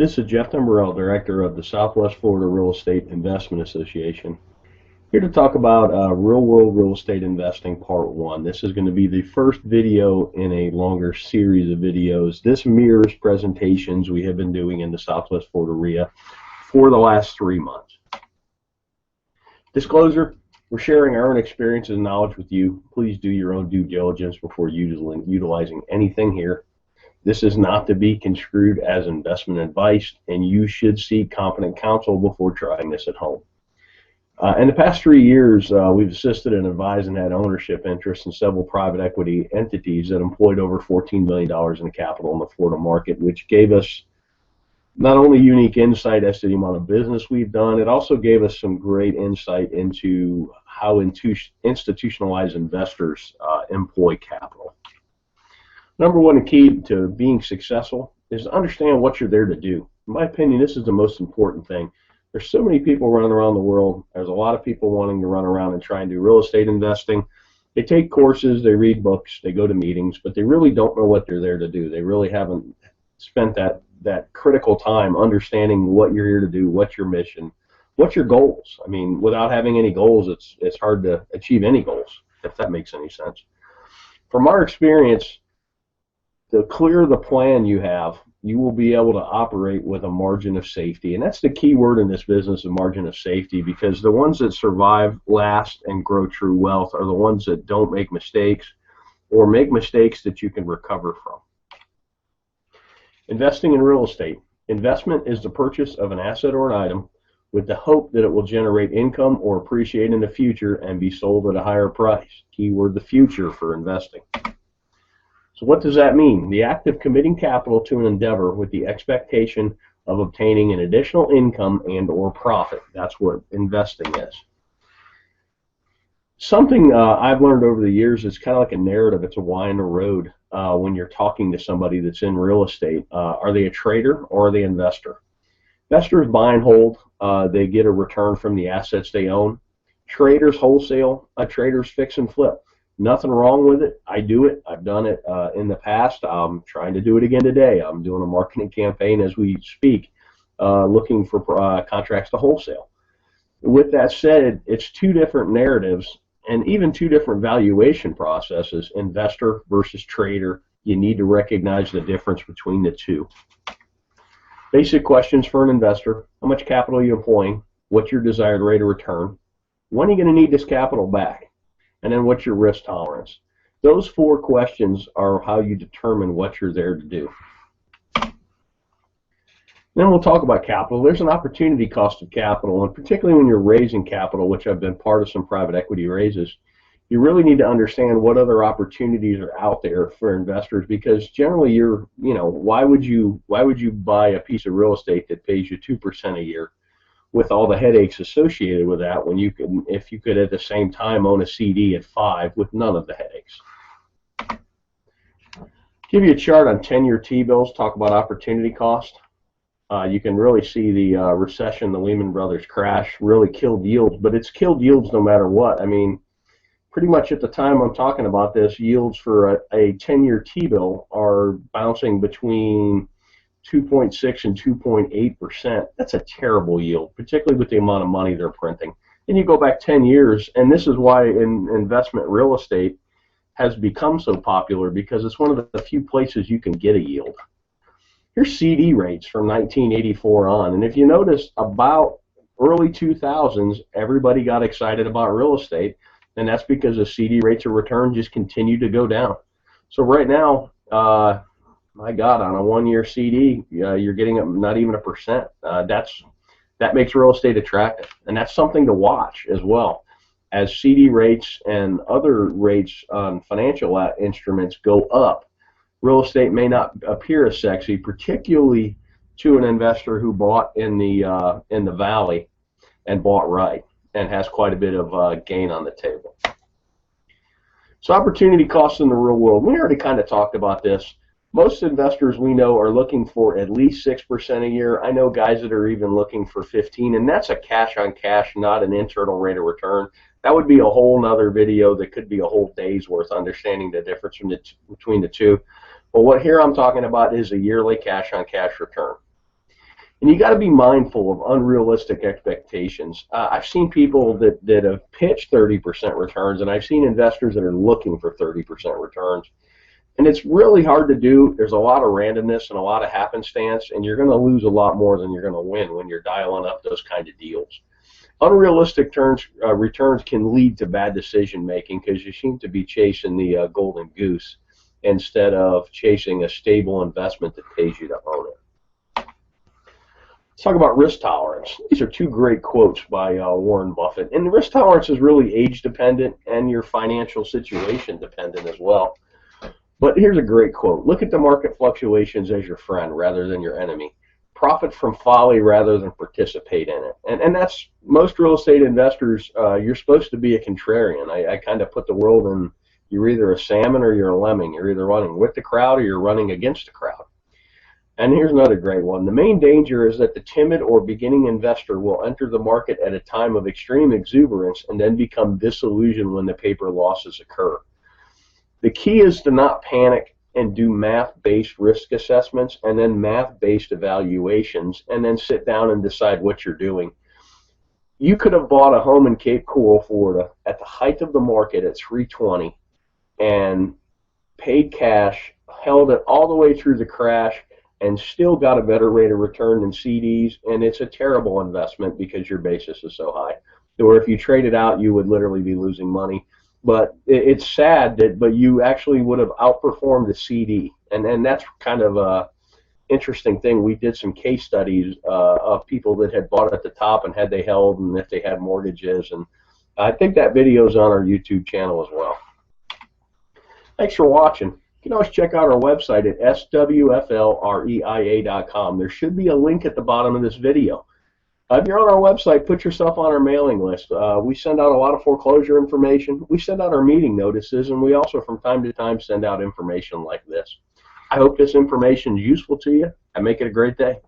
This is Jeff Timberell, Director of the Southwest Florida Real Estate Investment Association, here to talk about real-world real estate investing Part 1. This is going to be the first video in a longer series of videos. This mirrors presentations we have been doing in the Southwest Florida REIA for the last 3 months. Disclosure, we're sharing our own experiences and knowledge with you. Please do your own due diligence before utilizing anything here. This is not to be construed as investment advice, and you should seek competent counsel before trying this at home. In the past 3 years, we've assisted and advised and had ownership interests in several private equity entities that employed over $14 million in capital in the Florida market, which gave us not only unique insight as to the amount of business we've done, it also gave us some great insight into how institutionalized investors employ capital. Number one key to being successful is to understand what you're there to do. In my opinion, this is the most important thing. There's so many people running around the world. There's a lot of people wanting to run around and try and do real estate investing. They take courses, they read books, they go to meetings, but they really don't know what they're there to do. They really haven't spent that critical time understanding what you're here to do, what's your mission, what's your goals. I mean, without having any goals, it's hard to achieve any goals, if that makes any sense. From our experience, the clearer the plan you have, you will be able to operate with a margin of safety. And that's the key word in this business, a margin of safety, because the ones that survive, last, and grow true wealth are the ones that don't make mistakes or make mistakes that you can recover from. Investing in real estate. Investment is the purchase of an asset or an item with the hope that it will generate income or appreciate in the future and be sold at a higher price. Keyword, the future for investing. So what does that mean? The act of committing capital to an endeavor with the expectation of obtaining an additional income and or profit. That's what investing is. Something I've learned over the years is kind of like a narrative. It's a why in the road when you're talking to somebody that's in real estate. Are they a trader or are they an investor? Investors buy and hold. They get a return from the assets they own. Traders wholesale. Traders fix and flip. Nothing wrong with it. I do it. I've done it in the past. I'm trying to do it again today. I'm doing a marketing campaign as we speak, looking for contracts to wholesale. With that said, it's two different narratives and even two different valuation processes, investor versus trader. You need to recognize the difference between the two. Basic questions for an investor. How much capital are you employing? What's your desired rate of return? When are you going to need this capital back? And then what's your risk tolerance? Those four questions are how you determine what you're there to do. Then we'll talk about capital. There's an opportunity cost of capital, and particularly when you're raising capital, which I've been part of some private equity raises, you really need to understand what other opportunities are out there for investors, because generally why would you buy a piece of real estate that pays you 2% a year with all the headaches associated with that, when you can, if you could at the same time own a CD at 5 with none of the headaches. Give you a chart on 10-year T-bills, talk about opportunity cost. You can really see the recession, the Lehman Brothers crash really killed yields, but it's killed yields no matter what. I mean, pretty much at the time I'm talking about this, yields for a 10-year T-bill are bouncing between 2.6 and 2.8%. That's a terrible yield, particularly with the amount of money they're printing. And you go back 10 years, and this is why investment real estate has become so popular, because it's one of the few places you can get a yield. Here's CD rates from 1984 on, and if you notice, about early 2000s, everybody got excited about real estate, and that's because the CD rates of return just continue to go down. So right now, my God, on a 1-year CD, you're getting not even 1%. That makes real estate attractive, and that's something to watch as well. As CD rates and other rates on financial instruments go up, real estate may not appear as sexy, particularly to an investor who bought in the valley and bought right and has quite a bit of gain on the table. So opportunity costs in the real world. We already kind of talked about this. Most investors we know are looking for at least 6% a year. I know guys that are even looking for 15%, and that's a cash on cash, not an internal rate of return. That would be a whole nother video that could be a whole day's worth, understanding the difference between the two. But what here I'm talking about is a yearly cash on cash return. And you got to be mindful of unrealistic expectations. I've seen people that have pitched 30% returns, and I've seen investors that are looking for 30% returns. And it's really hard to do. There's a lot of randomness and a lot of happenstance, and you're going to lose a lot more than you're going to win when you're dialing up those kind of deals. Unrealistic returns can lead to bad decision making because you seem to be chasing the golden goose instead of chasing a stable investment that pays you to own it. Let's talk about risk tolerance. These are two great quotes by Warren Buffett. And the risk tolerance is really age dependent and your financial situation dependent as well. But here's a great quote. Look at the market fluctuations as your friend rather than your enemy. Profit from folly rather than participate in it. And that's most real estate investors. You're supposed to be a contrarian. I kind of put the world in, you're either a salmon or you're a lemming. You're either running with the crowd or you're running against the crowd. And here's another great one. The main danger is that the timid or beginning investor will enter the market at a time of extreme exuberance and then become disillusioned when the paper losses occur. The key is to not panic and do math-based risk assessments and then math-based evaluations and then sit down and decide what you're doing. You could have bought a home in Cape Coral, Florida at the height of the market at 320 and paid cash, held it all the way through the crash, and still got a better rate of return than CDs, and it's a terrible investment because your basis is so high. Or if you trade it out, you would literally be losing money. But it's sad but you actually would have outperformed the CD, and that's kind of a interesting thing. We did some case studies of people that had bought at the top and had they held and if they had mortgages, and I think that video is on our YouTube channel as well. Thanks for watching. You can always check out our website at swflreia.com. There should be a link at the bottom of this video. If you're on our website, put yourself on our mailing list. We send out a lot of foreclosure information. We send out our meeting notices, and we also from time to time send out information like this. I hope this information is useful to you, and make it a great day.